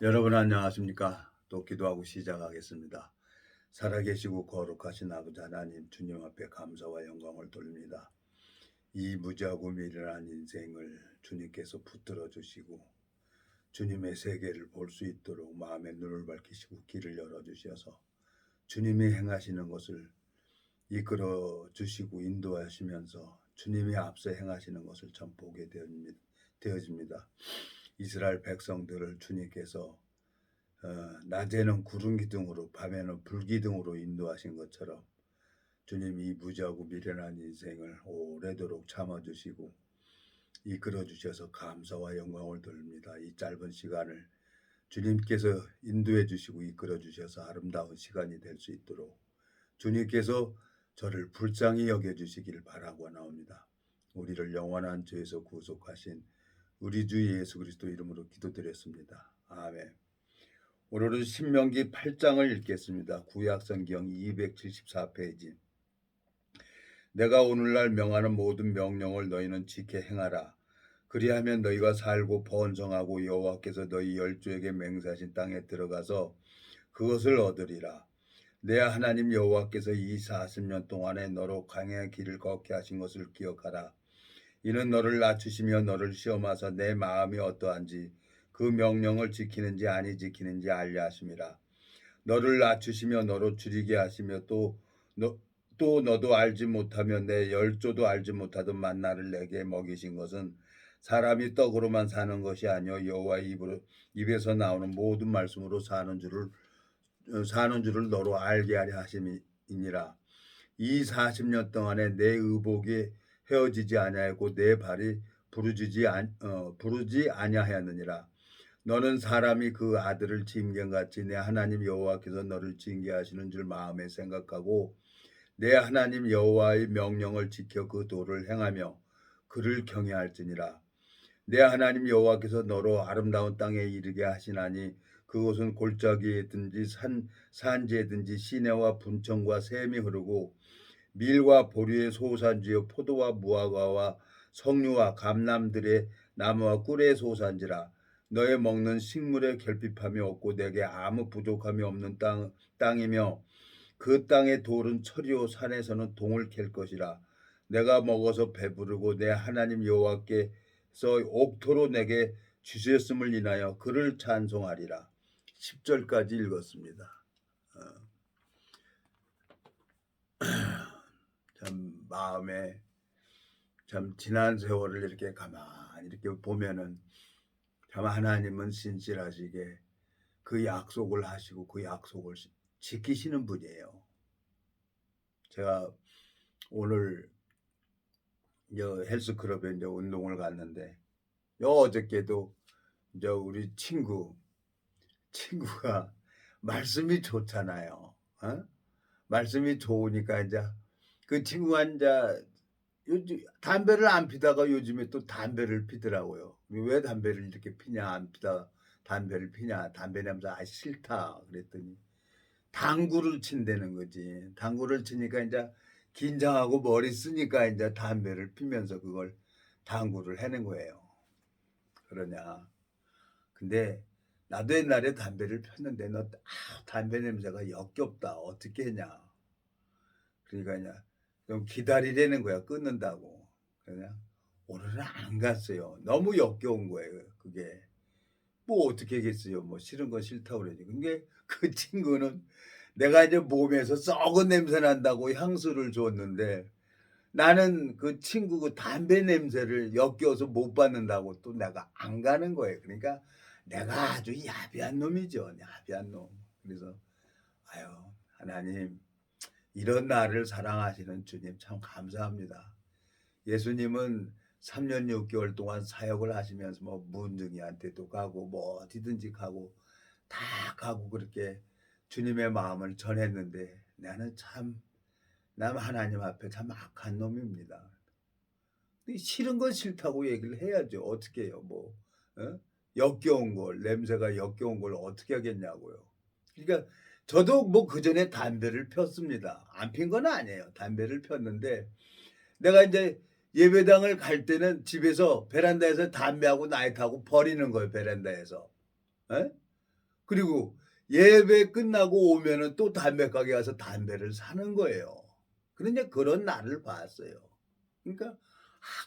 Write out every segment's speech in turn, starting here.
여러분 안녕하십니까? 또 기도하고 시작하겠습니다. 살아계시고 거룩하신 아버지 하나님 주님 앞에 감사와 영광을 돌립니다. 이 무지하고 미련한 인생을 주님께서 붙들어 주시고 주님의 세계를 볼 수 있도록 마음의 눈을 밝히시고 길을 열어주셔서 주님이 행하시는 것을 이끌어 주시고 인도하시면서 주님이 앞서 행하시는 것을 전 보게 되어집니다. 이스라엘 백성들을 주님께서 낮에는 구름 기둥으로 밤에는 불 기둥으로 인도하신 것처럼 주님이 이 무지하고 미련한 인생을 오래도록 참아주시고 이끌어 주셔서 감사와 영광을 돌립니다. 이 짧은 시간을 주님께서 인도해 주시고 이끌어 주셔서 아름다운 시간이 될 수 있도록 주님께서 저를 불쌍히 여겨 주시길 바라고 나옵니다. 우리를 영원한 죄에서 구속하신 우리 주 예수 그리스도 이름으로 기도드렸습니다. 아멘. 오늘은 신명기 8장을 읽겠습니다. 구약성경 274페이지. 내가 오늘날 명하는 모든 명령을 너희는 지켜 행하라. 그리하면 너희가 살고 번성하고 여호와께서 너희 열조에게 맹세하신 땅에 들어가서 그것을 얻으리라. 내 하나님 여호와께서 이 40년 동안에 너로 광야의 길을 걷게 하신 것을 기억하라. 이는 너를 낮추시며 너를 시험하사 내 마음이 어떠한지 그 명령을 지키는지 아니 지키는지 알려 하심이라. 너를 낮추시며 너로 줄이게 하시며 또 너도 알지 못하며 내 열조도 알지 못하던 만나를 내게 먹이신 것은 사람이 떡으로만 사는 것이 아니요 여호와의 입에서 나오는 모든 말씀으로 사는 줄을 너로 알게 하려 하심이니라. 이 40년 동안에 내 의복이 헤어지지 아니하였고 내 발이 부르지 아니하였느니라. 너는 사람이 그 아들을 징계같이 내 하나님 여호와께서 너를 징계하시는 줄 마음에 생각하고 내 하나님 여호와의 명령을 지켜 그 도를 행하며 그를 경외할지니라. 내 하나님 여호와께서 너로 아름다운 땅에 이르게 하시나니 그곳은 골짜기에든지 산지에든지 시내와 분청과 샘이 흐르고 밀과 보리의 소산지요 포도와 무화과와 석류와 감람들의 나무와 꿀의 소산지라. 너의 먹는 식물에 결핍함이 없고 내게 아무 부족함이 없는 땅이며 그 땅의 돌은 철이요 산에서는 동을 캘 것이라. 내가 먹어서 배부르고 내 하나님 여호와께서 옥토로 내게 주셨음을 인하여 그를 찬송하리라. 10절까지 읽었습니다. 참 마음에 참 지난 세월을 이렇게 가만히 이렇게 보면은 참 하나님은 신실하시게 그 약속을 하시고 그 약속을 지키시는 분이에요. 제가 오늘 헬스클럽에 이제 운동을 갔는데 어저께도 이제 우리 친구가 말씀이 좋잖아요. 말씀이 좋으니까 이제 그 친구가 이제 요즘 담배를 안 피다가 요즘에 또 담배를 피더라고요. 왜 담배를 이렇게 피냐 안 피다 담배를 피냐 담배 냄새 싫다 그랬더니 당구를 친다는 거지. 당구를 치니까 이제 긴장하고 머리 쓰니까 이제 담배를 피면서 그걸 당구를 하는 거예요. 그러냐. 근데 나도 옛날에 담배를 폈는데 담배 냄새가 역겹다. 어떻게 했냐. 그러니까 이제 좀 기다리라는 거야. 끊는다고. 그냥 오늘은 안 갔어요. 너무 역겨운 거예요. 그게. 뭐 어떻게 하겠어요. 뭐 싫은 건 싫다고 그러지. 근데 그 친구는 내가 이제 몸에서 썩은 냄새 난다고 향수를 줬는데 나는 그 친구 그 담배 냄새를 역겨워서 못 받는다고 또 내가 안 가는 거예요. 그러니까 내가 아주 야비한 놈이죠. 야비한 놈. 그래서 아유 하나님 이런 나를 사랑하시는 주님 참 감사합니다. 예수님은 3년 6개월 동안 사역을 하시면서 뭐 문둥이한테도 가고 뭐 어디든지 가고 다 가고 그렇게 주님의 마음을 전했는데 나는 참 하나님 앞에 참 악한 놈입니다. 싫은 건 싫다고 얘기를 해야죠. 어떻게 해요? 뭐 역겨운 걸 냄새가 역겨운 걸 어떻게 하겠냐고요. 그러니까 저도 뭐 그전에 담배를 폈습니다. 안 핀 건 아니에요. 담배를 폈는데 내가 이제 예배당을 갈 때는 집에서 베란다에서 담배하고 나이트하고 버리는 거예요. 베란다에서. 에? 그리고 예배 끝나고 오면은 또 담배 가게 가서 담배를 사는 거예요. 그런데 그런 나를 봤어요. 그러니까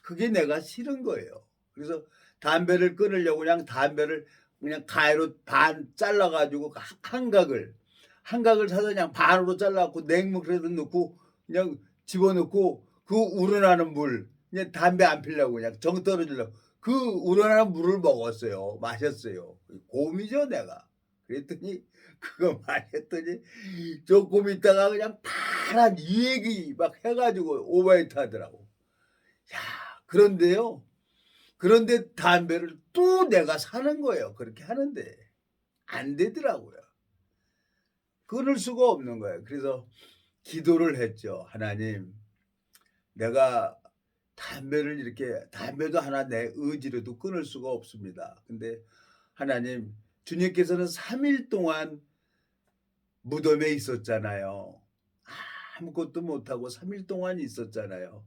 그게 내가 싫은 거예요. 그래서 담배를 끊으려고 그냥 담배를 그냥 가위로 반 잘라 가지고 한각을 사서 그냥 반으로 잘라 갖고 냉물에다 넣고 그냥 집어넣고 그 우러나는 물 그냥 담배 안 피려고 그냥 정 떨어지려고 그 우러나는 물을 먹었어요. 마셨어요. 곰이죠 내가. 그랬더니 그거 마셨더니 조금 있다가 그냥 파란 이 얘기 막 해 가지고 오바이트 하더라고. 야 그런데요. 그런데 담배를 또 내가 사는 거예요. 그렇게 하는데 안 되더라고요. 끊을 수가 없는 거예요. 그래서 기도를 했죠. 하나님, 내가 담배를 이렇게 담배도 하나 내 의지로도 끊을 수가 없습니다. 근데 하나님, 주님께서는 3일 동안 무덤에 있었잖아요. 아무것도 못하고 3일 동안 있었잖아요.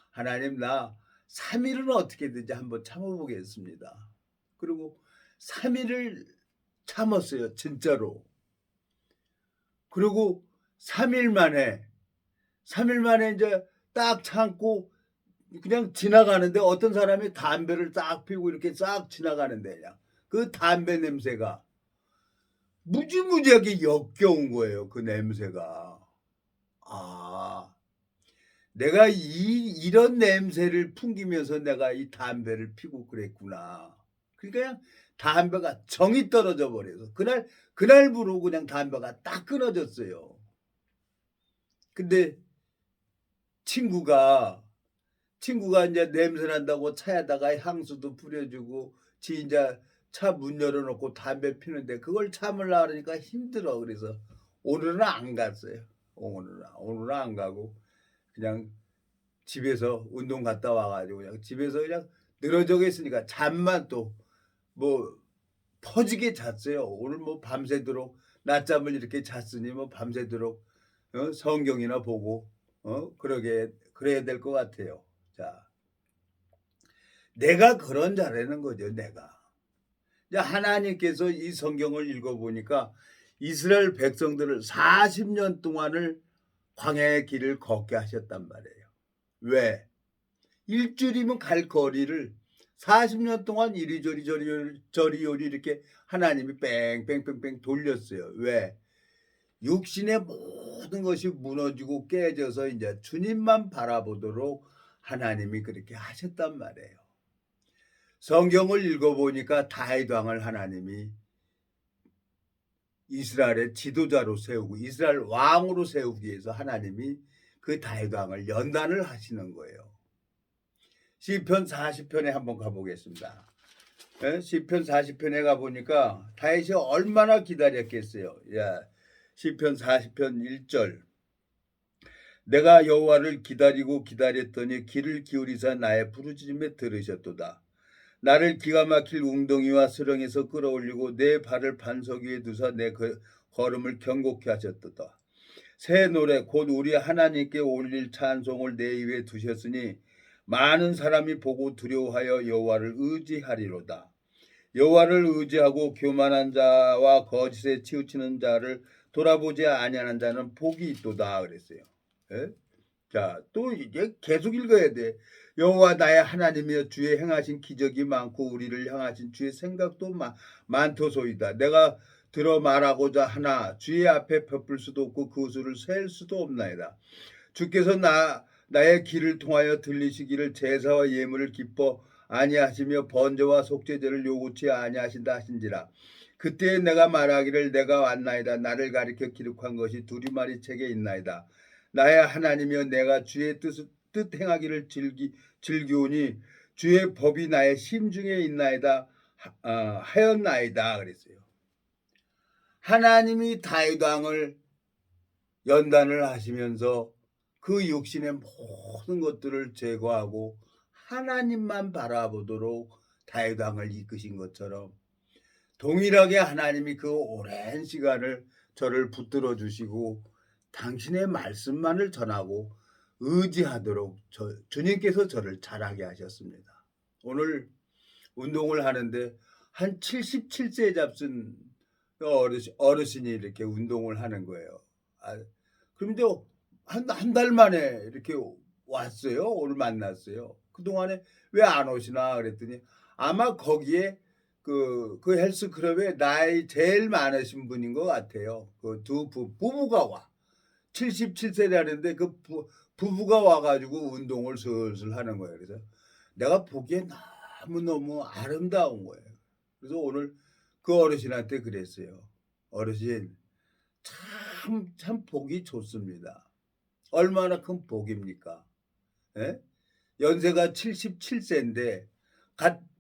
하나님, 나 3일은 어떻게든지 한번 참아보겠습니다. 그리고 3일을 참았어요. 진짜로. 그리고 3일 만에 3일 만에 이제 딱 참고 그냥 지나가는데 어떤 사람이 담배를 딱 피우고 이렇게 싹 지나가는데 그냥 그 담배 냄새가 무지무지하게 역겨운 거예요. 그 냄새가. 아, 내가 이런 냄새를 풍기면서 내가 이 담배를 피고 그랬구나. 그러니까 그냥 담배가 정이 떨어져 버려서 그날부로 그냥 담배가 딱 끊어졌어요. 근데 친구가 이제 냄새 난다고 차에다가 향수도 뿌려주고 지 이제 차 문 열어놓고 담배 피는데 그걸 참으려고 그러니까 힘들어. 그래서 오늘은 안 갔어요. 오늘은 안 가고 그냥 집에서 운동 갔다 와가지고 그냥 집에서 그냥 늘어져 있으니까 잠만 또 뭐 퍼지게 잤어요. 오늘 뭐 밤새도록 낮잠을 이렇게 잤으니 뭐 밤새도록 성경이나 보고 그래야 될 것 같아요. 자, 내가 그런 자라는 거죠. 내가. 하나님께서 이 성경을 읽어보니까 이스라엘 백성들을 40년 동안을 광야의 길을 걷게 하셨단 말이에요. 왜? 일주일이면 갈 거리를 40년 동안 이리저리 저리요리 이렇게 하나님이 뺑뺑뺑뺑 돌렸어요. 왜? 육신의 모든 것이 무너지고 깨져서 이제 주님만 바라보도록 하나님이 그렇게 하셨단 말이에요. 성경을 읽어보니까 다윗 왕을 하나님이 이스라엘의 지도자로 세우고 이스라엘 왕으로 세우기 위해서 하나님이 그 다윗 왕을 연단을 하시는 거예요. 시편 40편에 한번 가보겠습니다. 시편 40편에 가보니까 다윗이 얼마나 기다렸겠어요. 시편 40편 1절 내가 여호와를 기다리고 기다렸더니 귀를 기울이사 나의 부르짖음에 들으셨도다. 나를 기가 막힐 웅덩이와 수렁에서 끌어올리고 내 발을 반석 위에 두사 내 걸음을 견고케 하셨도다. 새 노래 곧 우리 하나님께 올릴 찬송을 내 입에 두셨으니 많은 사람이 보고 두려워하여 여호와를 의지하리로다. 여호와를 의지하고 교만한 자와 거짓에 치우치는 자를 돌아보지 아니하는 자는 복이 있도다 그랬어요. 예? 자, 또 이제 계속 읽어야 돼. 여호와 나의 하나님이여 주의 행하신 기적이 많고 우리를 향하신 주의 생각도 많도소이다. 내가 들어 말하고자 하나 주의 앞에 베풀 수도 없고 그 수를 셀 수도 없나이다. 주께서 나의 길을 통하여 들리시기를 제사와 예물을 기뻐 아니하시며 번제와 속죄제를 요구치 아니하신다 하신지라. 그때 내가 말하기를 내가 왔나이다. 나를 가리켜 기록한 것이 두리마리 책에 있나이다. 나의 하나님이여 내가 주의 뜻 행하기를 즐기오니 주의 법이 나의 심중에 있나이다 하였나이다 그랬어요. 하나님이 다윗 왕을 연단을 하시면서 그 육신의 모든 것들을 제거하고 하나님만 바라보도록 다윗 왕을 이끄신 것처럼 동일하게 하나님이 그 오랜 시간을 저를 붙들어 주시고 당신의 말씀만을 전하고 의지하도록 주님께서 저를 자라게 하셨습니다. 오늘 운동을 하는데 한 77세 잡순 어르신이 이렇게 운동을 하는 거예요. 그런데 한 달 만에 이렇게 왔어요. 오늘 만났어요. "그동안에 왜 안 오시나?" 그랬더니 아마 거기에 그 헬스클럽에 나이 제일 많으신 분인 것 같아요. 그 두 부부가 와. 77 세라는데 그 부부가 와 가지고 운동을 슬슬 하는 거예요. 그래서 내가 보기에 너무너무 아름다운 거예요. 그래서 오늘 그 어르신한테 그랬어요. "어르신 참 보기 좋습니다." 얼마나 큰 복입니까? 예? 연세가 77 세인데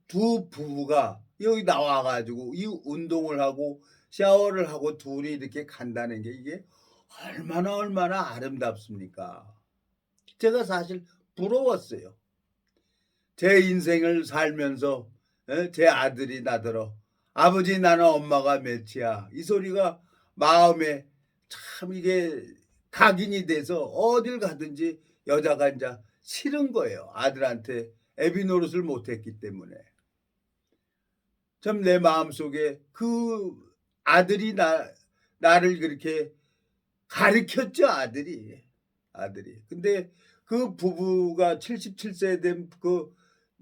두 부부가 여기 나와 가지고 이 운동을 하고 샤워를 하고 둘이 이렇게 간다는 게 이게 얼마나 아름답습니까? 제가 사실 부러웠어요. 제 인생을 살면서 제 아들이 나더러 "아버지 나는 엄마가 몇이야." 이 소리가 마음에 참 이게 각인이 돼서 어딜 가든지 여자가 인제 싫은 거예요. 아들한테 애비 노릇을 못 했기 때문에. 참 내 마음속에 그 아들이 나를 그렇게 가르쳤죠, 아들이. 근데 그 부부가 77세 된 그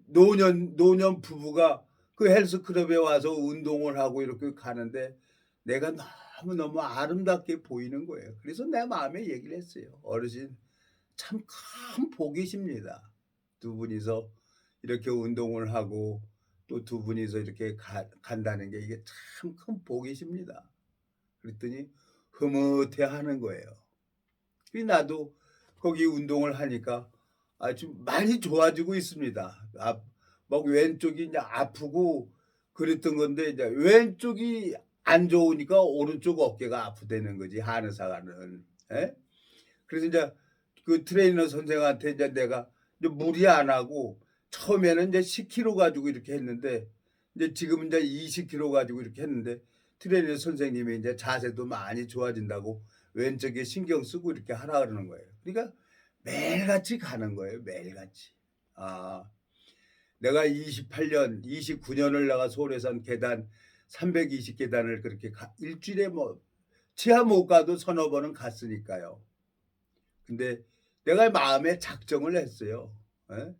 노년 부부가 그 헬스클럽에 와서 운동을 하고 이렇게 가는데 내가 너무너무 아름답게 보이는 거예요. 그래서 내 마음에 얘기를 했어요. "어르신 참 큰 복이십니다. 두 분이서 이렇게 운동을 하고 또 두 분이서 이렇게 간다는 게 이게 참 큰 복이십니다." 그랬더니 흐뭇해하는 거예요. 나도 거기 운동을 하니까 좀 많이 좋아지고 있습니다. 막 왼쪽이 이제 아프고 그랬던 건데 이제 왼쪽이 안 좋으니까 오른쪽 어깨가 아프다는 거지 한의사가는. 예? 그래서 인제 그 트레이너 선생한테 이제 내가 이제 무리 안 하고 처음에는 이제 10 킬로 가지고 이렇게 했는데 이제 지금은 이제 20 킬로 가지고 이렇게 했는데 트레이너 선생님이 인제 자세도 많이 좋아진다고 왼쪽에 신경 쓰고 이렇게 하라 그러는 거예요. 그러니까 매일같이 가는 거예요, 매일같이. 아 내가 28년, 29년을 내가 서울에선 계단 320 계단을 그렇게 일주일에 뭐 지하 못 가도 서너 번은 갔으니까요. 근데 내가 마음에 작정을 했어요. 예?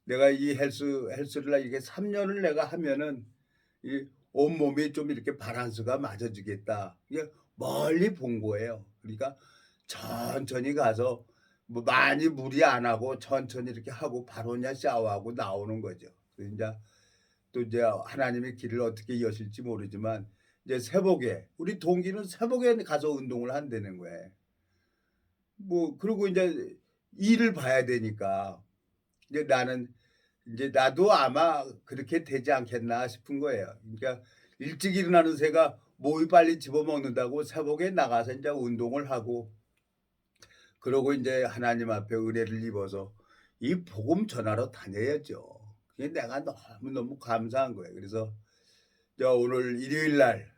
내가 이 헬스를 이게 3 년을 내가 하면은 이 온몸이 좀 이렇게 밸런스가 맞아지겠다. 이게 멀리 본 거예요. 그러니까 천천히 가서 뭐 많이 무리 안 하고 천천히 이렇게 하고 바로 그냥 샤워하고 나오는 거죠. 그래서 인자 또 이제 하나님의 길을 어떻게 여실지 모르지만 이제 새벽에 우리 동기는 새벽에 가서 운동을 한다는 거예요. 뭐 그리고 인제 일을 봐야 되니까 이제 나는 인제 '나도 아마 그렇게 되지 않겠나.' 싶은 거예요. 그러니까 일찍 일어나는 새가 모이 빨리 집어먹는다고 새벽에 나가서 인제 운동을 하고 그러고 인제 하나님 앞에 은혜를 입어서 이 복음 전하러 다녀야죠. 그게 내가 너무너무 감사한 거예요. 그래서 오늘 일요일 날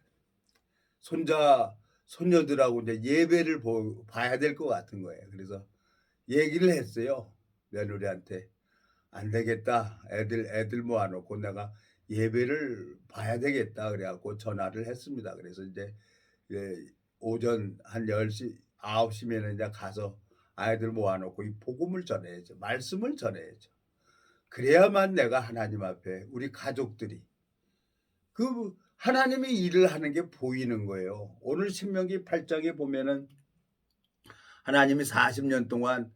손자 손녀들하고 인제 예배를 봐야 될 것 같은 거예요. 그래서 얘기를 했어요, 며느리한테. "안 되겠다. 애들 모아 놓고 내가 예배를 봐야 되겠다." 그래 갖고 전화를 했습니다. 그래서 인제 예 오전 한 10시 9시 면은 인제 가서 아이들 모아 놓고 이 복음을 전해야죠. 말씀을 전해야죠. 그래야만 내가 하나님 앞에 우리 가족들이 하나님의 일을 하는 게 보이는 거예요. 오늘 신명기 8 장에 보면은 하나님이 40년 동안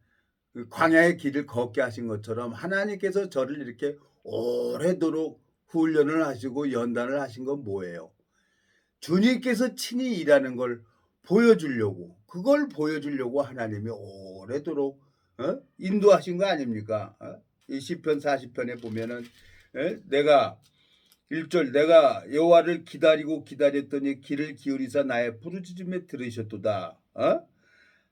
그 광야의 길을 걷게 하신 것처럼 하나님께서 저를 이렇게 오래도록 훈련을 하시고 연단을 하신 건 뭐예요? 주님께서 친히 일하는 걸 보여주려고 그걸 보여주려고 하나님이 오래도록 인도하신 거 아닙니까? 이 시편 40편에 보면은 내가 1절 내가 여호와를 기다리고 기다렸더니 귀를 기울이사 나의 부르짖음에 들으셨도다.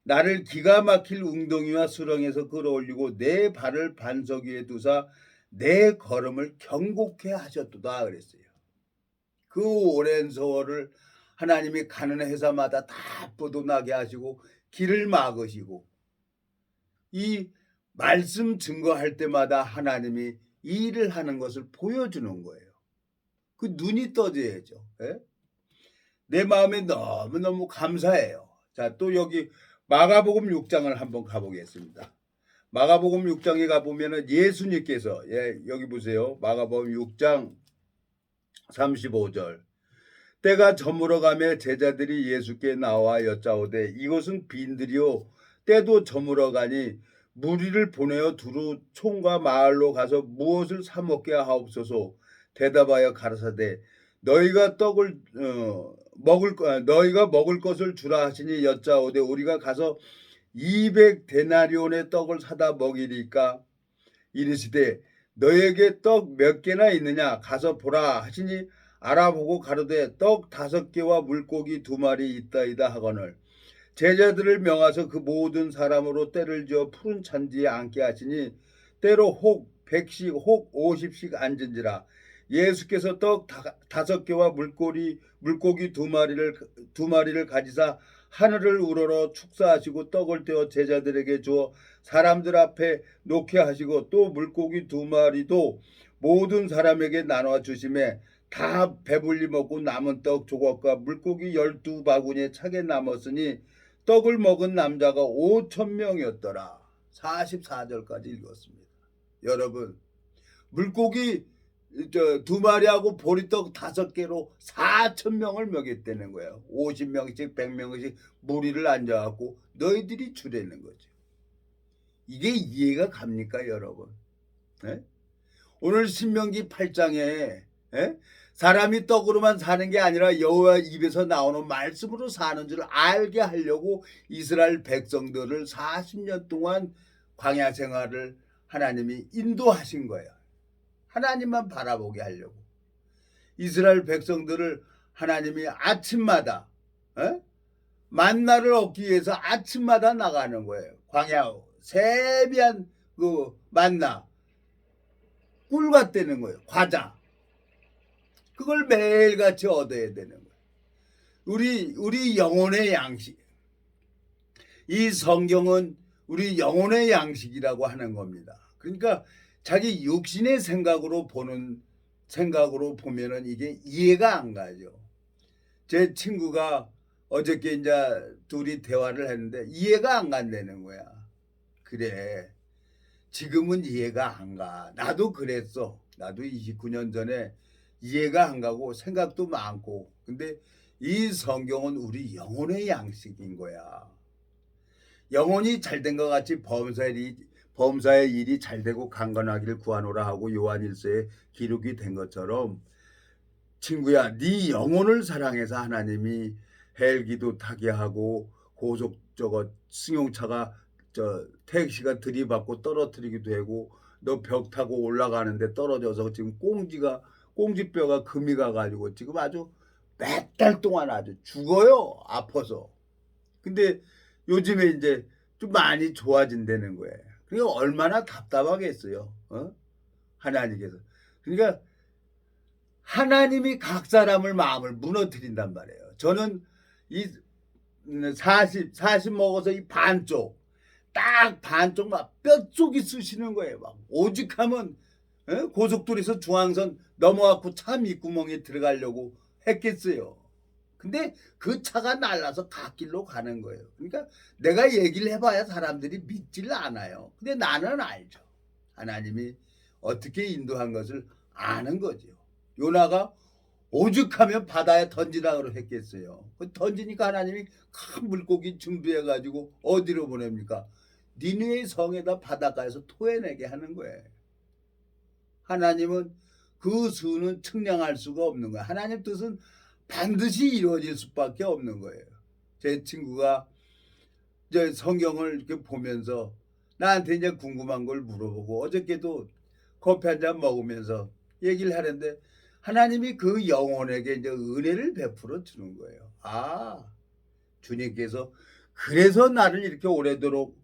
나를 기가 막힐 웅덩이와 수렁에서 끌어올리고 내 발을 반석 위에 두사 내 걸음을 경고케 하셨도다 그랬어요. 그 오랜 세월을 하나님이 가는 회사마다 다 뻗어나게 하시고 길을 막으시고 이 말씀 증거할 때마다 하나님이 이 일을 하는 것을 보여주는 거예요. 그 눈이 떠져야죠. 예? 내 마음에 너무너무 감사해요. 자, 또 여기 마가복음 6장을 한번 가보겠습니다. 마가복음 6장에 가보면은 예수님께서, 여기 보세요. 마가복음 6장 35절. 때가 저물어 가며 제자들이 예수께 나와 여짜오되 이것은 빈들이요 때도 저물어 가니 무리를 보내어 두루 촌과 마을로 가서 무엇을 사 먹게 하옵소서. 대답하여 가라사대 너희가 먹을 것을 주라 하시니 여짜오되 우리가 가서 200데나리온의 떡을 사다 먹이리까. 이르시되 너에게 떡 몇 개나 있느냐 가서 보라 하시니 알아보고 가로되 떡 5개와 물고기 2마리 있다이다 하거늘 제자들을 명하서 그 모든 사람으로 때를 지어 푸른 잔디에 앉게 하시니 때로 혹 100씩 혹 50씩 앉은지라. 예수께서 떡 5개와 물고기 2마리를 가지사 하늘을 우러러 축사하시고 떡을 떼어 제자들에게 주어 사람들 앞에 놓게 하시고 또 물고기 2마리도 모든 사람에게 나눠 주심에 다 배불리 먹고 남은 떡 조각과 물고기 12바구니에 차게 남았으니 떡을 먹은 남자가 5,000명이었더라. 44절까지 읽었습니다. 여러분, 물고기 2마리하고 보리떡 5개로 4,000명을 먹였다는 거예요. 50명씩 100명씩 무리를 앉아갖고 너희들이 주라는 거죠. 이게 이해가 갑니까 여러분? 네? 오늘 신명기 8장에 사람이 떡으로만 사는 게 아니라 여호와 입에서 나오는 말씀으로 사는 줄 알게 하려고 이스라엘 백성들을 40년 동안 광야 생활을 하나님이 인도하신 거예요. 하나님만 바라보게 하려고. 이스라엘 백성들을 하나님이 아침마다 만나를 얻기 위해서 아침마다 나가는 거예요. 광야 세비한 그 만나 꿀 같다는 거예요. 과자. 그걸 매일같이 얻어야 되는 거예요. 우리 영혼의 양식. 이 성경은 우리 영혼의 양식이라고 하는 겁니다. 그러니까 자기 육신의 생각으로 보면은 이게 이해가 안 가죠. 제 친구가 어저께 이제 둘이 대화를 했는데 이해가 안 간다는 거야. 그래. 지금은 이해가 안 가. 나도 그랬어. 나도 29년 전에 이해가 안 가고 생각도 많고. 근데 이 성경은 우리 영혼의 양식인 거야. 영혼이 잘된 것 같이 범사의 일이 잘되고 강건하기를 구하노라 하고 요한일서에 기록이 된 것처럼 친구야, 네 영혼을 사랑해서 하나님이 헬기도 타게 하고 고속 승용차가 택시가 들이받고 떨어뜨리기도 하고 너 벽 타고 올라가는데 떨어져서 지금 꽁지뼈가 금이 가가지고 지금 아주 몇 달 동안 아주 죽어요. 아파서. 근데 요즘에 이제 좀 많이 좋아진다는 거예요. 그러니까 얼마나 답답하겠어요. 하나님께서. 그러니까 하나님이 각 사람을 마음을 무너뜨린단 말이에요. 저는 이 40 먹어서 이 반쪽 딱 반쪽 막 뼈쪽이 쑤시는 거예요. 막 오직하면 고속도로에서 중앙선 넘어갖고 차 밑구멍에 들어가려고 했겠어요. 근데 그 차가 날라서 갓길로 가는 거예요. 그러니까 내가 얘기를 해봐야 사람들이 믿질 않아요. 근데 나는 알죠. 하나님이 어떻게 인도한 것을 아는 거죠. 요나가 오죽하면 바다에 던지라고 했겠어요. 던지니까 하나님이 큰 물고기 준비해가지고 어디로 보냅니까? 니느웨 성에다 바닷가에서 토해내게 하는 거예요. 하나님은 그 수는 측량할 수가 없는 거예요. 하나님 뜻은 반드시 이루어질 수밖에 없는 거예요. 제 친구가 이제 성경을 이렇게 보면서 나한테 이제 궁금한 걸 물어보고 어저께도 커피 한 잔 먹으면서 얘기를 하는데 하나님이 그 영혼에게 이제 은혜를 베풀어 주는 거예요. 아, 주님께서 그래서 나를 이렇게 오래도록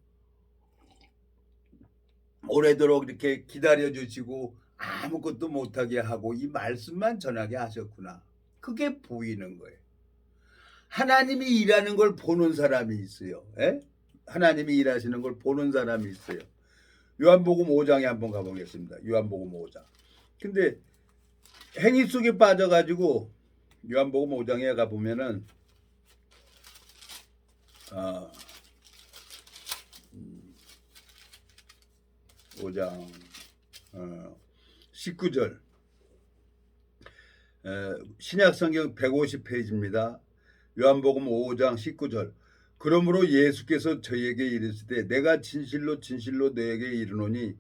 이렇게 기다려 주시고 아무것도 못하게 하고 이 말씀만 전하게 하셨구나. 그게 보이는 거예요. 하나님이 일하는 걸 보는 사람이 있어요. 하나님이 일하시는 걸 보는 사람이 있어요. 요한복음 5장에 한번 가보겠습니다. 요한복음 5장. 근데 행위 속에 빠져가지고 요한복음 5장에 가보면은 5장 19절 신약성경 150페이지입니다. 요한복음 5장 19절 그러므로 예수께서 저희에게 이르시되 내가 진실로 진실로 너에게 이르노니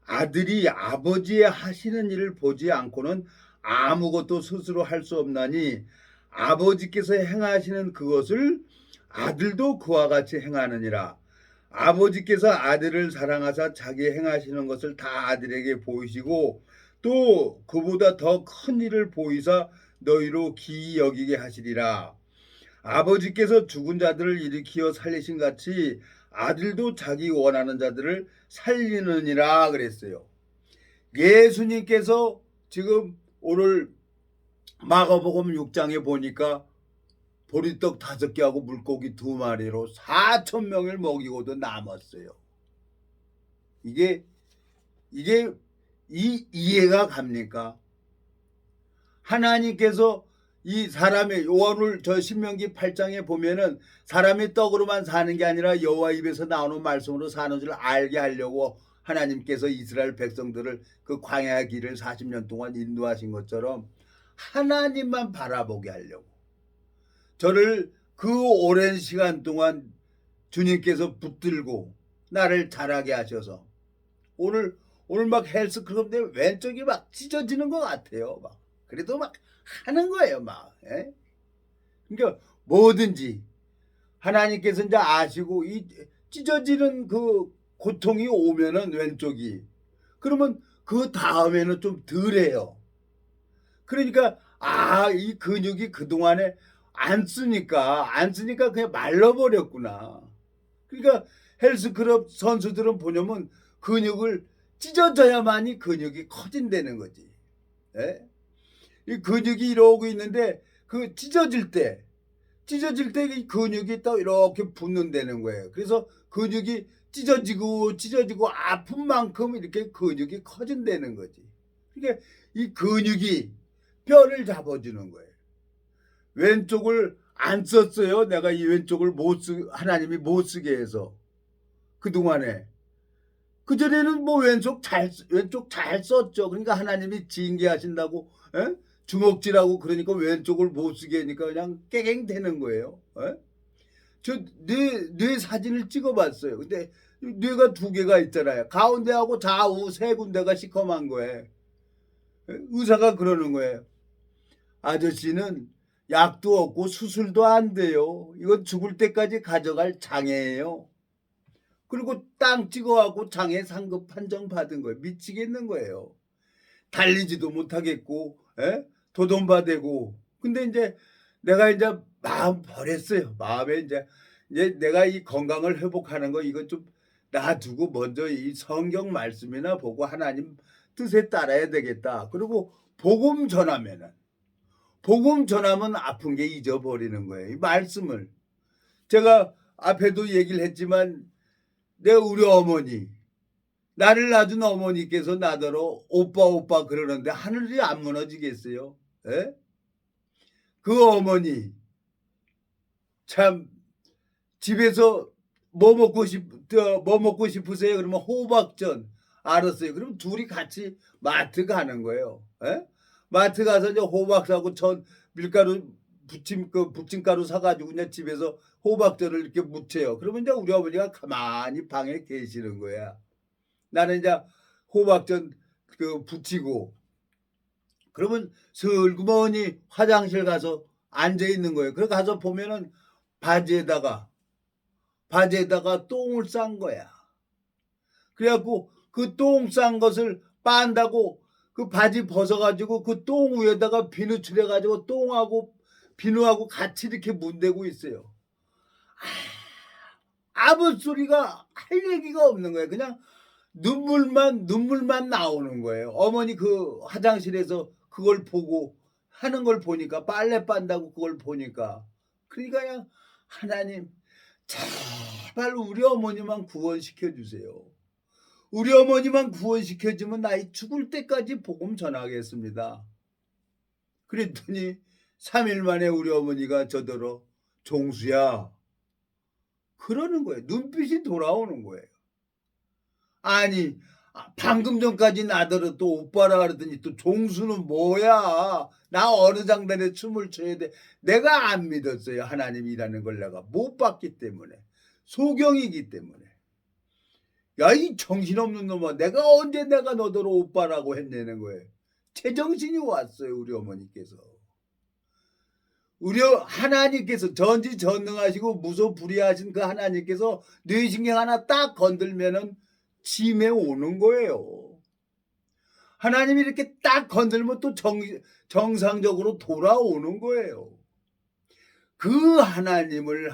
아들이 아버지의 하시는 일을 보지 않고는 아무것도 스스로 할 수 없나니 아버지께서 행하시는 그것을 아들도 그와 같이 행하느니라. 아버지께서 아들을 사랑하사 자기 행하시는 것을 다 아들에게 보이시고 또 그보다 더 큰 일을 보이사 너희로 기이 여기게 하시리라. 아버지께서 죽은 자들을 일으키어 살리신 같이 아들도 자기 원하는 자들을 살리느니라 그랬어요. 예수님께서 지금 오늘 마가복음 6장에 보니까 보리떡 5개하고 물고기 2마리로 4,000명을 먹이고도 남았어요. 이게 이해가 갑니까? 하나님께서 이 사람의 오늘 저 신명기 8장에 보면은 사람이 떡으로만 사는 게 아니라 여호와 입에서 나오는 말씀으로 사는 줄 알게 하려고 하나님께서 이스라엘 백성들을 그 광야의 길을 40년 동안 인도하신 것처럼 하나님만 바라보게 하려고 저를 그 오랜 시간 동안 주님께서 붙들고 나를 자라게 하셔서 오늘 막 헬스클럽 때 왼쪽이 막 찢어지는 것 같아요. 막 그래도 막 하는 거예요, 막. 예? 그러니까 뭐든지 하나님께서 이제 아시고 이 찢어지는 그 고통이 오면은 왼쪽이 그러면 그 다음에는 좀 덜해요. 그러니까 이 근육이 그동안에 안 쓰니까 그냥 말라버렸구나. 그러니까 헬스클럽 선수들은 보냐면 근육을 찢어져야만이 근육이 커진다는 거지. 예? 이 근육이 이러고 있는데 그 찢어질 때 이 근육이 또 이렇게 붙는다는 거예요. 그래서 근육이 찢어지고 아픈 만큼 이렇게 근육이 커진다는 거지. 그러니까 이 근육이 뼈를 잡아주는 거예요. 왼쪽을 안 썼어요. 내가 이 왼쪽을 하나님이 못 쓰게 해서 그동안에 그전에는 뭐 왼쪽 잘 썼죠. 그러니까 하나님이 징계하신다고 주먹질하고 그러니까 왼쪽을 못 쓰게 하니까 그냥 깨갱 되는 거예요. 저 뇌 사진을 찍어봤어요. 근데 뇌가 2개가 있잖아요. 가운데하고 좌우 3군데가 시커먼 거예요. 의사가 그러는 거예요. 아저씨는 약도 없고 수술도 안 돼요. 이건 죽을 때까지 가져갈 장애예요. 그리고 땅 찍어하고 장애 상급 판정 받은 거예요. 미치겠는 거예요. 달리지도 못하겠고, 도돈바되고. 근데 이제 내가 이제 마음 버렸어요. 마음에 이제 내가 이 건강을 회복하는 거 이거 좀 놔두고 먼저 이 성경 말씀이나 보고 하나님 뜻에 따라야 되겠다. 그리고 복음 전하면 아픈 게 잊어버리는 거예요. 이 말씀을. 제가 앞에도 얘기를 했지만 우리 어머니 나를 낳은 어머니께서 나더러 오빠 그러는데 하늘이 안 무너지겠어요? 에? 그 어머니 참 집에서 뭐 먹고 싶으세요? 그러면 호박전 알았어요. 그럼 둘이 같이 마트 가는 거예요. 에? 마트 가서 이제 호박 사고 밀가루 부침가루 사가지고 그냥 집에서 호박전을 이렇게 무쳐요. 그러면 이제 우리 어머니가 가만히 방에 계시는 거야. 나는 이제 호박전 부치고 그러면 슬그머니 화장실 가서 앉아 있는 거예요. 그래 가서 보면은 바지에다가 똥을 싼 거야. 그래갖고 그 똥 싼 것을 빤다고 그 바지 벗어가지고 그 똥 위에다가 비누 칠해가지고 똥하고 비누하고 같이 이렇게 문대고 있어요. 아무 소리가 할 얘기가 없는 거예요. 그냥 눈물만 나오는 거예요. 어머니 그 화장실에서 그걸 보고 하는 걸 보니까 빨래 빤다고 그걸 보니까 그러니까 그냥 하나님 제발 우리 어머니만 구원시켜 주세요. 우리 어머니만 구원시켜주면 나이 죽을 때까지 복음 전하겠습니다. 그랬더니 3일 만에 우리 어머니가 저더러 종수야 그러는 거예요. 눈빛이 돌아오는 거예요. 아니 방금 전까지 나더러 또 오빠라 그러더니 또 종수는 뭐야. 나 어느 장단에 춤을 춰야 돼. 내가 안 믿었어요. 하나님이라는 걸 내가 못 봤기 때문에. 소경이기 때문에. 야 이 정신없는 놈아 내가 언제 내가 너더러 오빠라고 했냐는 거예요. 제정신이 왔어요. 우리 어머니께서. 우리 하나님께서 전지전능하시고 무소불위하신 그 하나님께서 뇌신경 하나 딱 건들면은 짐에 오는 거예요. 하나님이 이렇게 딱 건들면 또 정상적으로 돌아오는 거예요. 그 하나님을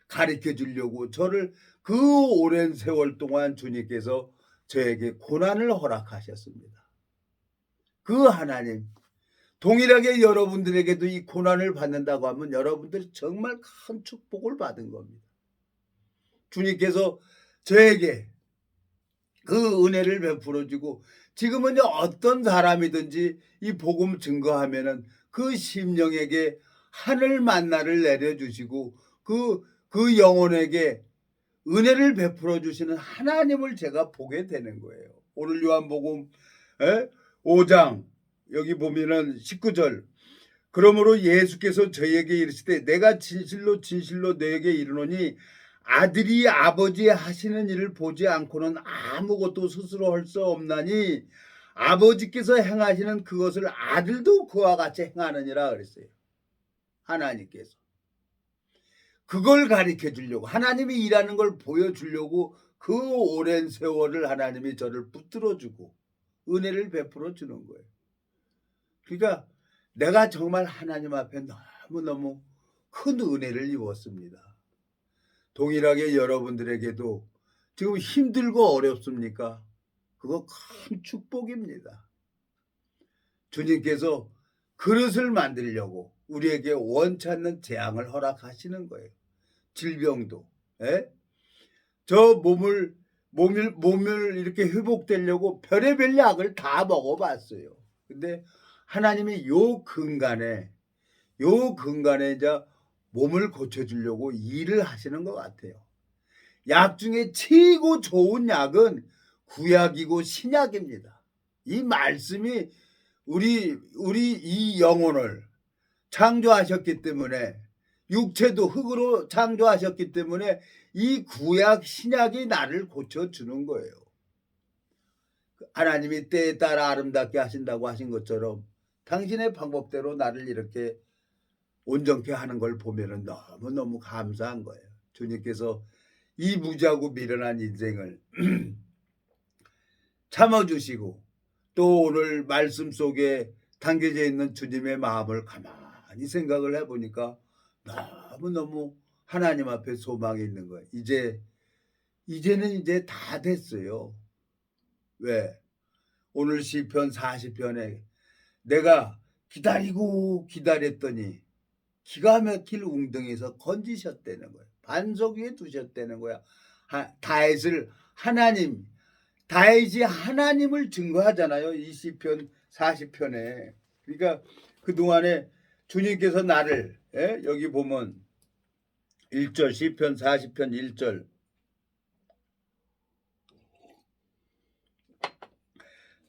가르쳐 주려고 저를 그 오랜 세월 동안 주님께서 저에게 고난을 허락하셨습니다. 그 하나님 동일하게 여러분들에게도 이 고난을 받는다고 하면 여러분들이 정말 큰 축복을 받은 겁니다. 주님께서 저에게 그 은혜를 베풀어 주고 지금은 어떤 사람이든지 이 복음 증거하면은 그 심령에게 하늘 만나를 내려주시고 그 영혼에게 은혜를 베풀어 주시는 하나님을 제가 보게 되는 거예요. 오늘 요한복음 5장 여기 보면은 19절 그러므로 예수께서 저희에게 이르시되 내가 진실로 진실로 너에게 이르노니 아들이 아버지 하시는 일을 보지 않고는 아무것도 스스로 할 수 없나니 아버지께서 행하시는 그것을 아들도 그와 같이 행하느니라 그랬어요. 하나님께서 그걸 가르쳐 주려고 하나님이 일하는 걸 보여주려고 그 오랜 세월을 하나님이 저를 붙들어 주고 은혜를 베풀어 주는 거예요. 그러니까 내가 정말 하나님 앞에 너무너무 큰 은혜를 입었습니다. 동일하게 여러분들에게도 지금 힘들고 어렵습니까? 그거 큰 축복입니다. 주님께서 그릇을 만들려고 우리에게 원치 않는 재앙을 허락하시는 거예요. 질병도. 저 몸을 이렇게 회복되려고 별의별 약을 다 먹어봤어요. 근데 하나님이 요 근간에 이제 몸을 고쳐주려고 일을 하시는 것 같아요. 약 중에 최고 좋은 약은 구약이고 신약입니다. 이 말씀이 우리 이 영혼을 창조하셨기 때문에 육체도 흙으로 창조하셨기 때문에 이 구약 신약이 나를 고쳐주는 거예요. 하나님이 때에 따라 아름답게 하신다고 하신 것처럼 당신의 방법대로 나를 이렇게 온전케 하는 걸 보면은 너무너무 감사한 거예요. 주님께서 이 무지하고 미련한 인생을 참아주시고 또 오늘 말씀 속에 담겨져 있는 주님의 마음을 가만히 생각을 해보니까 너무너무 하나님 앞에 소망이 있는 거예요. 이제는 이제 다 됐어요. 왜? 오늘 시편 40편에 내가 기다리고 기다렸더니 기가 막힐 웅덩이에서 건지셨다는 거예요. 반석 위에 두셨다는 거야. 다윗이 하나님을 증거하잖아요. 이 시편 40편에. 그러니까 그동안에 주님께서 나를 여기 보면 1절 시편 40편 1절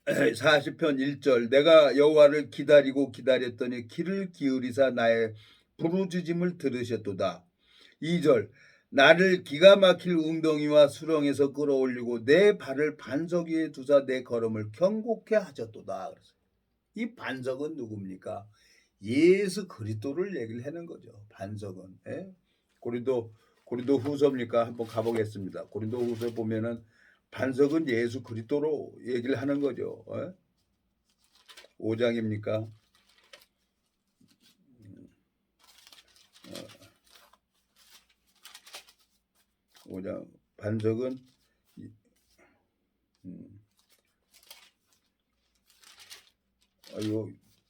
40편 1절 내가 여호와를 기다리고 기다렸더니 귀를 기울이사 나의 부르짖음을 들으셨도다. 2절 나를 기가 막힐 웅덩이와 수렁에서 끌어올리고 내 발을 반석 위에 두사 내 걸음을 경고케 하셨도다. 이 반석은 누굽니까? 예수 그리스도를 얘기를 하는 거죠. 반석은. 고린도 후서입니까? 한번 가보겠습니다. 고린도 후서 보면은 반석은 예수 그리스도로 얘기를 하는 거죠. 5장입니까? 5장 반석은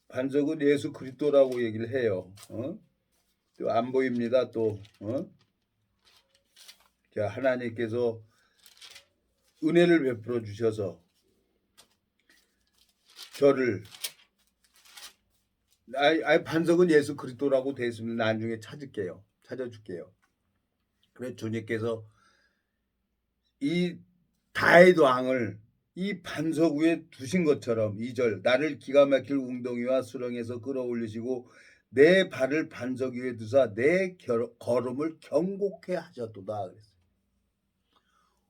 반석은 예수 그리스도라고 얘기를 해요. 또 안 보입니다. 또 자, 하나님께서 은혜를 베풀어 주셔서 저를 반석은 예수 그리스도라고 되어 있습니다. 나중에 찾아줄게요. 그래 주님께서 이 다윗 왕을 이 반석 위에 두신 것처럼 2절 나를 기가 막힐 웅덩이와 수렁에서 끌어올리시고 내 발을 반석 위에 두사 내 걸음을 경고케 하셨도다 그랬어요.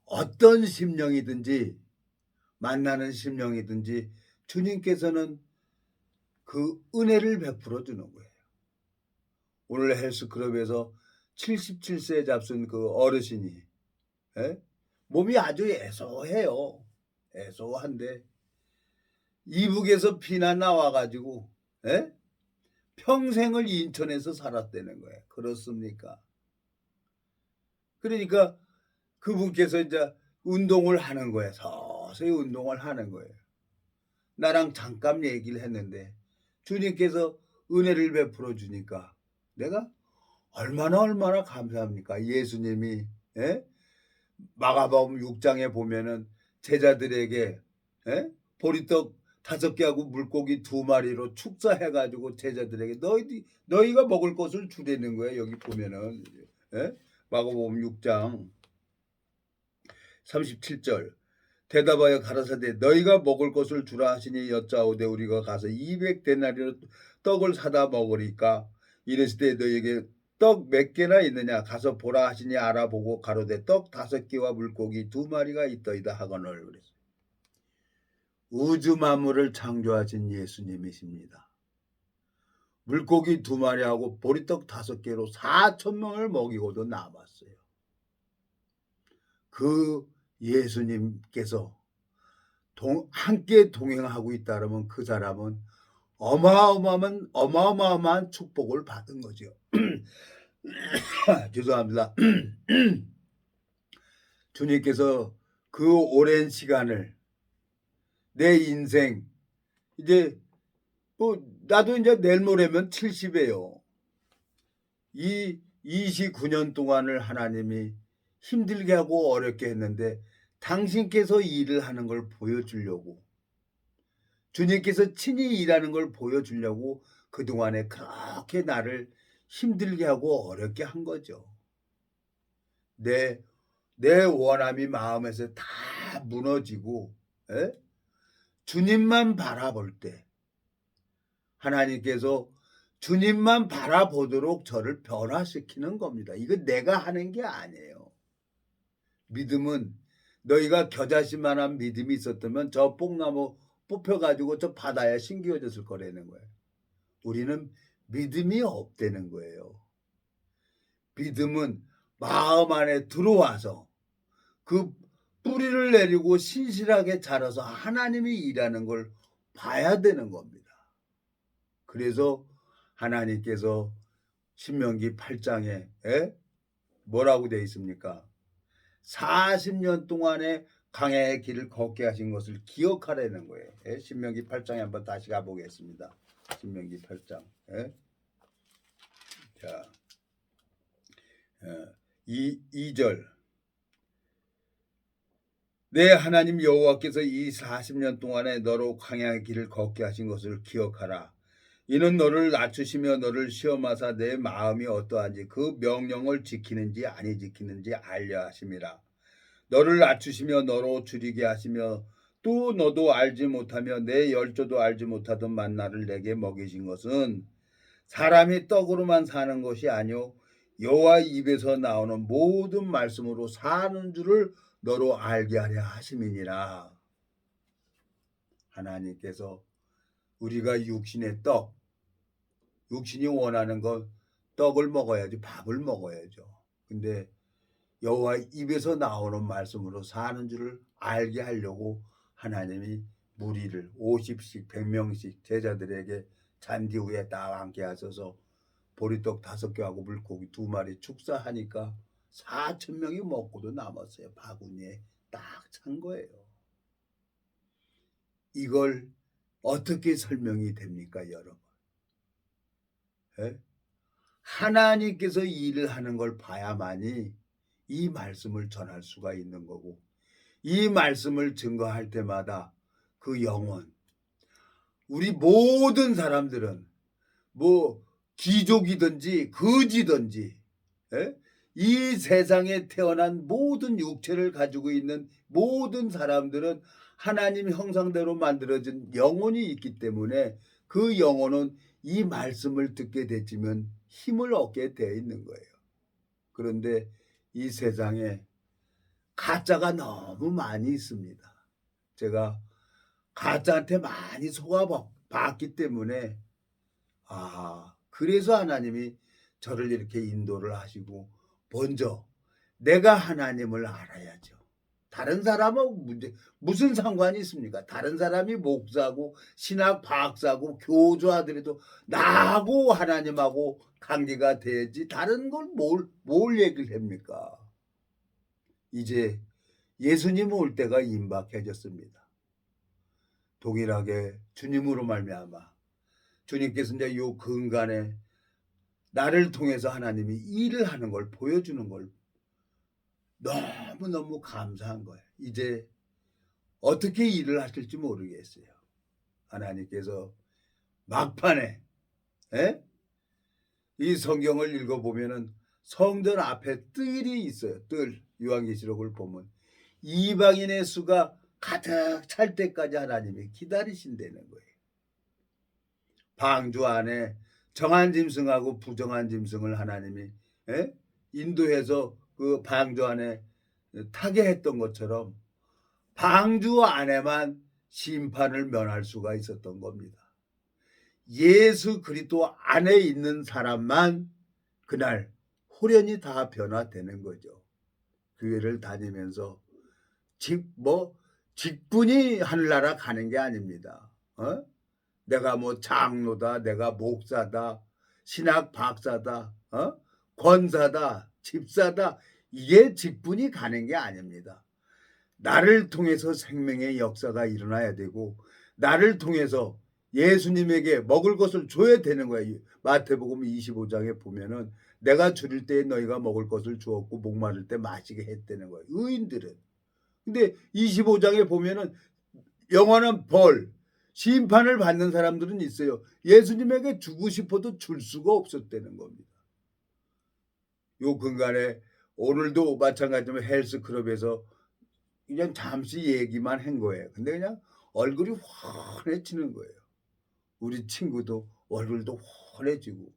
어떤 심령이든지 만나는 심령이든지 주님께서는 그 은혜를 베풀어 주는 거예요. 오늘 헬스클럽에서 77세 잡순 그 어르신이 몸이 아주 애소해요. 애소한데 이북에서 피난 나와가지고 평생을 인천에서 살았다는 거예요. 그렇습니까? 그러니까 그분께서 이제 운동을 하는 거예요. 서서히 운동을 하는 거예요. 나랑 잠깐 얘기를 했는데 주님께서 은혜를 베풀어 주니까 내가 얼마나 감사합니까? 예수님이 마가복음 6장에 보면은 제자들에게 보리떡 5개하고 물고기 2마리로 축사해가지고 제자들에게 너희가 먹을 것을 주라는 거예요. 여기 보면은 마가복음 6장 37절 대답하여 가라사대 너희가 먹을 것을 주라 하시니 여짜오되 우리가 가서 200데나리로 떡을 사다 먹으리까 이르시되 너희에게 떡 몇 개나 있느냐 가서 보라 하시니 알아보고 가로되 떡 5개와 물고기 2마리가 있더이다 하거늘 그랬어요. 우주 만물을 창조하신 예수님이십니다. 물고기 2마리하고 보리떡 5개로 4,000명을 먹이고도 남았어요. 그 예수님께서 함께 동행하고 있다면 그 사람은 어마어마한 축복을 받은 거죠. 죄송합니다. 주님께서 그 오랜 시간을 내 인생 이제 나도 이제 내일 모레면 70이에요. 이 29년 동안을 하나님이 힘들게 하고 어렵게 했는데 당신께서 일을 하는 걸 보여주려고 주님께서 친히 일하는 걸 보여주려고 그동안에 그렇게 나를 힘들게 하고 어렵게 한 거죠. 내 원함이 마음에서 다 무너지고 주님만 바라볼 때 하나님께서 주님만 바라보도록 저를 변화시키는 겁니다. 이거 내가 하는 게 아니에요. 믿음은 너희가 겨자씨만한 믿음이 있었다면 저 뽕나무 뽑혀가지고 저 바다에 심겨졌을 거라는 거예요. 우리는 믿음이 없다는 거예요. 믿음은 마음 안에 들어와서 그 뿌리를 내리고 신실하게 자라서 하나님이 일하는 걸 봐야 되는 겁니다. 그래서 하나님께서 신명기 8장에 뭐라고 되어 있습니까? 40년 동안에 광야의 길을 걷게 하신 것을 기억하라는 거예요. 신명기 8장에 한번 다시 가보겠습니다. 신명기 8장. 자, 2절. 내 하나님 여호와께서 이 40년 동안에 너로 광야의 길을 걷게 하신 것을 기억하라. 이는 너를 낮추시며 너를 시험하사 내 마음이 어떠한지 그 명령을 지키는지 아니 지키는지 알려 하심이라. 너를 낮추시며 너로 줄이게 하시며 또 너도 알지 못하며 내 열조도 알지 못하던 만나를 내게 먹이신 것은 사람이 떡으로만 사는 것이 아니요 여호와 입에서 나오는 모든 말씀으로 사는 줄을 너로 알게 하려 하심이니라. 하나님께서 우리가 육신의 떡, 육신이 원하는 건 떡을 먹어야지 밥을 먹어야죠. 근데 여호와 입에서 나오는 말씀으로 사는 줄을 알게 하려고 하나님이 무리를 50씩 100명씩 제자들에게 잔디 위에 딱 앉게 하셔서 보리떡 5개하고 물고기 2마리 축사하니까 4,000명이 먹고도 남았어요. 바구니에 딱 찬 거예요. 이걸 어떻게 설명이 됩니까, 여러분? 하나님께서 일을 하는 걸 봐야만이 이 말씀을 전할 수가 있는 거고 이 말씀을 증거할 때마다 그 영혼 우리 모든 사람들은 뭐 귀족이든지 거지든지, 예? 이 세상에 태어난 모든 육체를 가지고 있는 모든 사람들은 하나님 형상대로 만들어진 영혼이 있기 때문에 그 영혼은 이 말씀을 듣게 되면 힘을 얻게 되어 있는 거예요. 그런데 이 세상에 가짜가 너무 많이 있습니다. 제가 가짜한테 많이 속아봤기 때문에 그래서 하나님이 저를 이렇게 인도를 하시고 먼저 내가 하나님을 알아야죠. 다른 사람하고 무슨 상관이 있습니까? 다른 사람이 목사고 신학 박사고 교주하더라도 나하고 하나님하고 관계가 돼야지 다른 걸 뭘 얘기를 합니까? 이제 예수님 올 때가 임박해졌습니다. 동일하게 주님으로 말미암아 주님께서 이제 요 근간에 나를 통해서 하나님이 일을 하는 걸 보여주는 걸 너무너무 감사한 거예요. 이제 어떻게 일을 하실지 모르겠어요. 하나님께서 막판에, 에? 이 성경을 읽어보면은 성전 앞에 뜰이 있어요. 뜰. 요한계시록을 보면 이방인의 수가 가득 찰 때까지 하나님이 기다리신다는 거예요. 방주 안에 정한 짐승하고 부정한 짐승을 하나님이 인도해서 그 방주 안에 타게 했던 것처럼 방주 안에만 심판을 면할 수가 있었던 겁니다. 예수 그리스도 안에 있는 사람만 그날 홀연히 다 변화되는 거죠. 교회를 다니면서 직분이 하늘나라 가는 게 아닙니다. 내가 뭐 장로다, 내가 목사다, 신학 박사다, 권사다, 집사다, 이게 직분이 가는 게 아닙니다. 나를 통해서 생명의 역사가 일어나야 되고 나를 통해서 예수님에게 먹을 것을 줘야 되는 거예요. 마태복음 25장에 보면은 내가 줄일 때에 너희가 먹을 것을 주었고 목마를 때 마시게 했다는 거예요. 의인들은. 근데 25장에 보면은 영원한 벌, 심판을 받는 사람들은 있어요. 예수님에게 주고 싶어도 줄 수가 없었다는 겁니다. 요 근간에 오늘도 마찬가지로 헬스클럽에서 그냥 잠시 얘기만 한 거예요. 근데 그냥 얼굴이 환해지는 거예요. 우리 친구도 얼굴도 환해지고.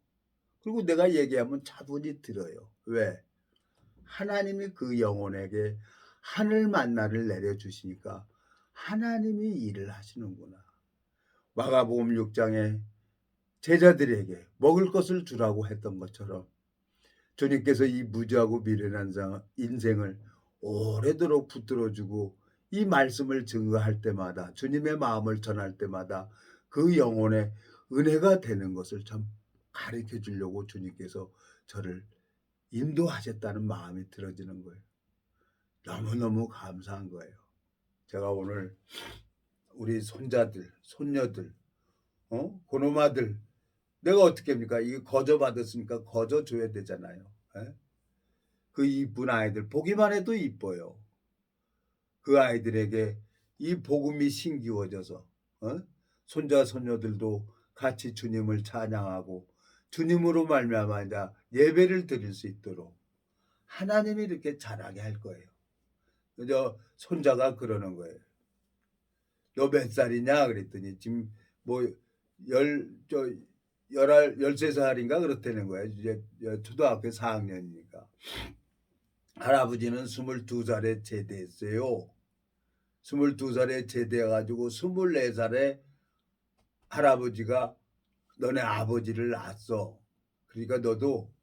그리고 내가 얘기하면 차분히 들어요. 왜? 하나님이 그 영혼에게 하늘 만나를 내려주시니까 하나님이 일을 하시는구나. 마가복음 6장에 제자들에게 먹을 것을 주라고 했던 것처럼 주님께서 이 무지하고 미련한 인생을 오래도록 붙들어주고 이 말씀을 증거할 때마다 주님의 마음을 전할 때마다 그 영혼의 은혜가 되는 것을 참 가르쳐 주려고 주님께서 저를 인도하셨다는 마음이 들어지는 거예요. 너무너무 감사한 거예요. 제가 오늘 우리 손자들, 손녀들, 고놈아들 내가 어떻게 합니까? 이거 거저 받았으니까 거저 줘야 되잖아요. 그 이쁜 아이들 보기만 해도 이뻐요. 그 아이들에게 이 복음이 심기워져서 손자 손녀들도 같이 주님을 찬양하고 주님으로 말미암아 이제 예배를 드릴 수 있도록 하나님이 이렇게 잘하게 할 거예요. 저 손자가 그러는 거예요. 너 몇 살이냐 그랬더니 지금 뭐 13살인가 그렇다는 거예요. 이제 초등학교 4학년이니까. 할아버지는 22살에 제대했어요. 22살에 제대해가지고 24살에 할아버지가 너네 아버지를 낳았어. 그러니까 너도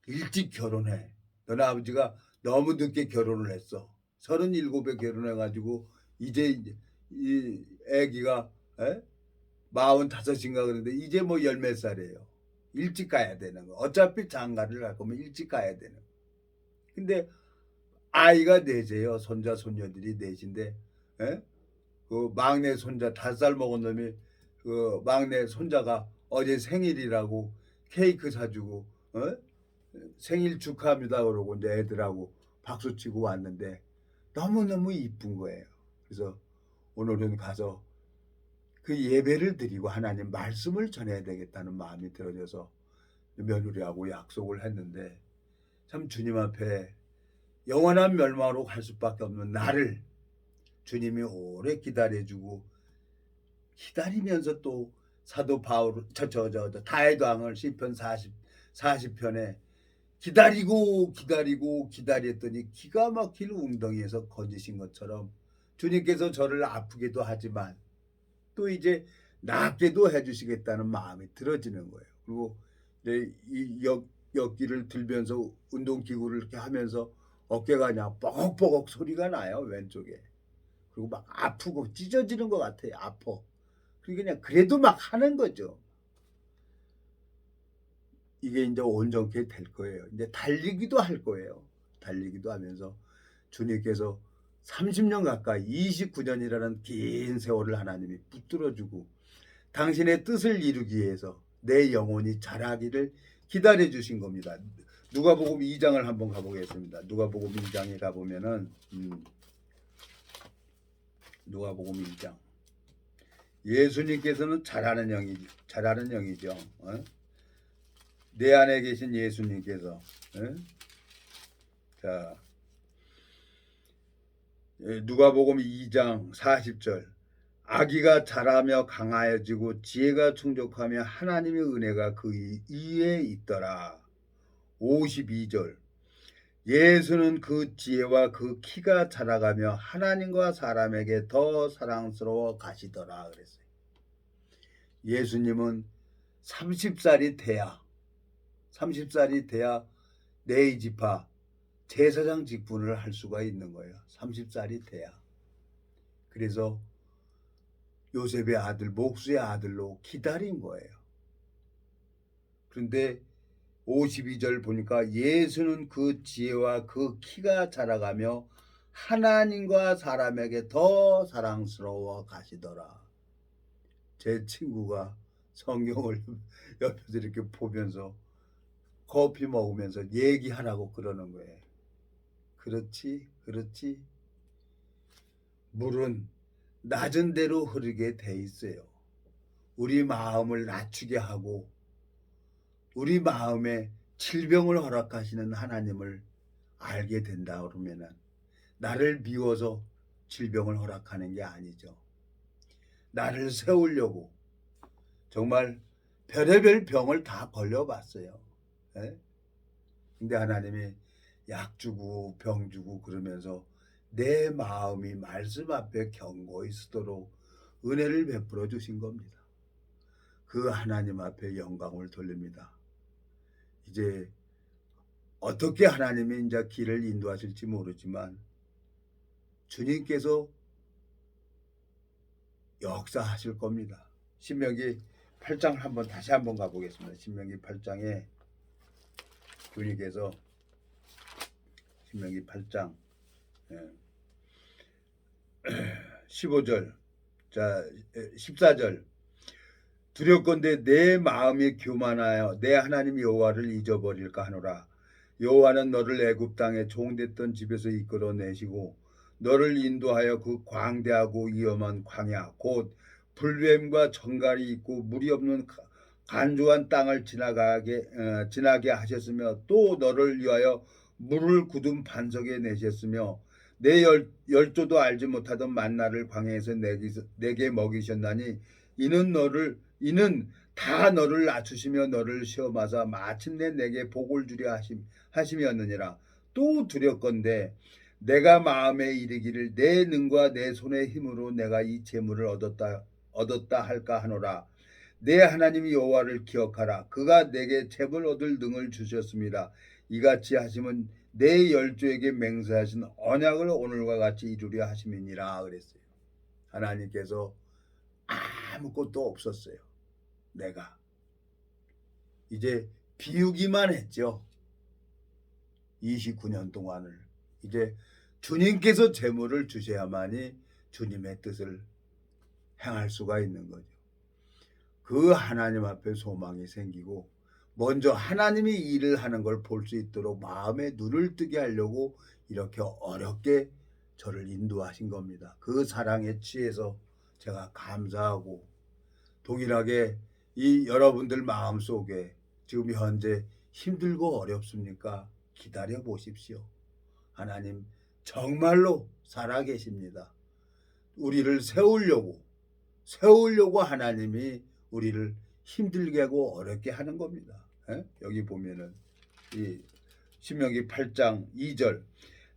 일찍 결혼해. 너네 아버지가 너무 늦게 결혼을 했어. 37에 결혼해가지고 이제 이 애기가 45인가 그런데 이제 뭐 열 몇 살이에요. 일찍 가야 되는 거. 어차피 장가를 갈 거면 일찍 가야 되는 거. 근데 아이가 넷이에요. 손자 손녀들이 넷인데 그 막내 손자 5살 먹은 놈이 그 막내 손자가 어제 생일이라고 케이크 사주고 생일 축하합니다 그러고 이제 애들하고 박수 치고 왔는데 너무너무 이쁜 거예요. 그래서 오늘은 가서 그 예배를 드리고 하나님 말씀을 전해야 되겠다는 마음이 들어져서 며느리하고 약속을 했는데, 참 주님 앞에 영원한 멸망으로 갈 수밖에 없는 나를 주님이 오래 기다려주고, 기다리면서 또 사도 바울 다윗 왕을 시편 40편에 기다리고 기다렸더니 기가 막힐 웅덩이에서 건지신 것처럼 주님께서 저를 아프게도 하지만 또 이제 낫게도 해주시겠다는 마음이 들어지는 거예요. 그리고 이제 이 역기를 들면서 운동기구를 이렇게 하면서 어깨가 그냥 뻐걱뻐걱 소리가 나요, 왼쪽에. 그리고 막 아프고 찢어지는 것 같아요. 아파. 그냥 그래도 막 하는 거죠. 이게 이제 온전케 될 거예요. 이제 달리기도 할 거예요. 달리기도 하면서 주님께서 30년 가까이 29년이라는 긴 세월을 하나님이 붙들어주고 당신의 뜻을 이루기 위해서 내 영혼이 자라기를 기다려 주신 겁니다. 누가복음 2장을 한번 가보겠습니다. 누가복음 2장에 가보면은 누가복음 2장, 예수님께서는 잘하는 영이죠. 내 안에 계신 예수님께서, 자, 누가복음 2장 40절, 아기가 자라며 강하여지고 지혜가 충족하며 하나님의 은혜가 그 위에 있더라. 52절, 예수는 그 지혜와 그 키가 자라가며 하나님과 사람에게 더 사랑스러워 가시더라 그랬어요. 예수님은 30살이 돼야 네이지파 제사장 직분을 할 수가 있는 거예요. 30살이 돼야. 그래서 요셉의 아들, 목수의 아들로 기다린 거예요. 그런데 52절 보니까 예수는 그 지혜와 그 키가 자라가며 하나님과 사람에게 더 사랑스러워 가시더라. 제 친구가 성경을 옆에서 이렇게 보면서 커피 먹으면서 얘기하라고 그러는 거예요. 그렇지. 물은 낮은 대로 흐르게 돼 있어요. 우리 마음을 낮추게 하고 우리 마음에 질병을 허락하시는 하나님을 알게 된다 그러면은 나를 미워서 질병을 허락하는 게 아니죠. 나를 세우려고 정말 별의별 병을 다 걸려봤어요. 근데 하나님이 약 주고 병 주고 그러면서 내 마음이 말씀 앞에 견고히 서도록 은혜를 베풀어 주신 겁니다. 그 하나님 앞에 영광을 돌립니다. 이제 어떻게 하나님이 이제 길을 인도하실지 모르지만 주님께서 역사하실 겁니다. 신명기 8장 다시 한번 가보겠습니다. 신명기 8장에 주님께서 신명기 8장 15절, 자 14절, 두렵건대 내 마음이 교만하여 내 하나님 여호와를 잊어버릴까 하노라. 여호와는 너를 애굽 땅에 종됐던 집에서 이끌어내시고 너를 인도하여 그 광대하고 위험한 광야 곧 불뱀과 정갈이 있고 물이 없는 간조한 땅을 지나게 하셨으며 또 너를 위하여 물을 굳은 반석에 내셨으며 내 열조도 알지 못하던 만나를 광야에서 내게 먹이셨나니 이는 다 너를 낮추시며 너를 시험하사 마침내 내게 복을 주려 하심이었느니라. 또 두렵건대 내가 마음에 이르기를 내 능과 내 손의 힘으로 내가 이 재물을 얻었다 할까 하노라. 내 하나님 여호와를 기억하라. 그가 내게 재물 얻을 능을 주셨습니다. 이같이 하심은 내 열조에게 맹세하신 언약을 오늘과 같이 이루려 하심이니라 그랬어요. 하나님께서 아무것도 없었어요. 내가 이제 비우기만 했죠. 29년 동안을. 이제 주님께서 재물을 주셔야만이 주님의 뜻을 행할 수가 있는 거죠. 그 하나님 앞에 소망이 생기고 먼저 하나님이 일을 하는 걸 볼 수 있도록 마음에 눈을 뜨게 하려고 이렇게 어렵게 저를 인도하신 겁니다. 그 사랑에 취해서 제가 감사하고 동일하게 이 여러분들 마음속에 지금 현재 힘들고 어렵습니까? 기다려 보십시오. 하나님 정말로 살아계십니다. 우리를 세우려고 하나님이 우리를 힘들게 하고 어렵게 하는 겁니다. 여기 보면은 이 신명기 8장 2절,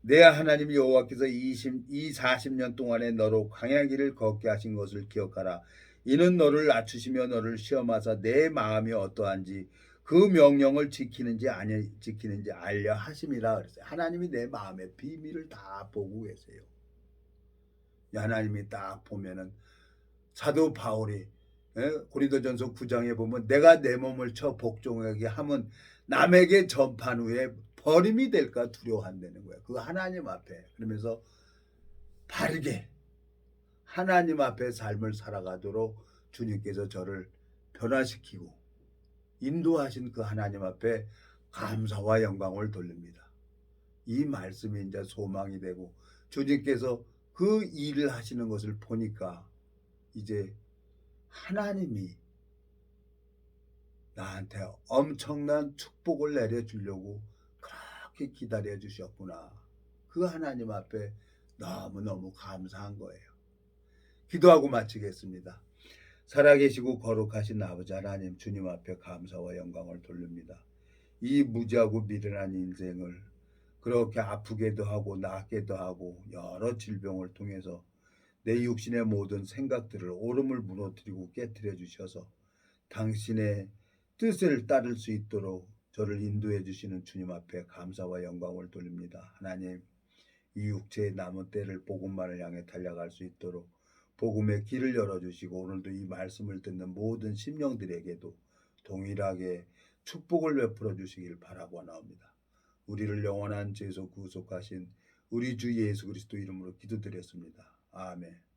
내 하나님 여호와께서 40년 동안에 너로 광야길을 걷게 하신 것을 기억하라. 이는 너를 낮추시며 너를 시험하사 내 마음이 어떠한지 그 명령을 지키는지 아니 지키는지 알려 하심이라 그랬어요. 하나님이 내 마음의 비밀을 다 보고 계세요. 하나님이 딱 보면은 사도 바울이 고린도전서 9장에 보면 내가 내 몸을 쳐 복종하게 하면 남에게 전판 후에 버림이 될까 두려워한다는 거예요. 그 하나님 앞에. 그러면서 바르게 하나님 앞에 삶을 살아가도록 주님께서 저를 변화시키고 인도하신 그 하나님 앞에 감사와 영광을 돌립니다. 이 말씀이 이제 소망이 되고 주님께서 그 일을 하시는 것을 보니까 이제 하나님이 나한테 엄청난 축복을 내려주려고 그렇게 기다려 주셨구나. 그 하나님 앞에 너무너무 감사한 거예요. 기도하고 마치겠습니다. 살아계시고 거룩하신 아버지 하나님, 주님 앞에 감사와 영광을 돌립니다. 이 무지하고 미련한 인생을 그렇게 아프게도 하고 낫게도 하고 여러 질병을 통해서 내 육신의 모든 생각들을 오름을 무너뜨리고 깨뜨려 주셔서 당신의 뜻을 따를 수 있도록 저를 인도해 주시는 주님 앞에 감사와 영광을 돌립니다. 하나님, 이 육체의 남은 때를 복음만을 향해 달려갈 수 있도록 복음의 길을 열어주시고 오늘도 이 말씀을 듣는 모든 심령들에게도 동일하게 축복을 베풀어 주시길 바라고나옵니다. 우리를 영원한 죄에서 구속하신 우리 주 예수 그리스도 이름으로 기도드렸습니다. 아멘.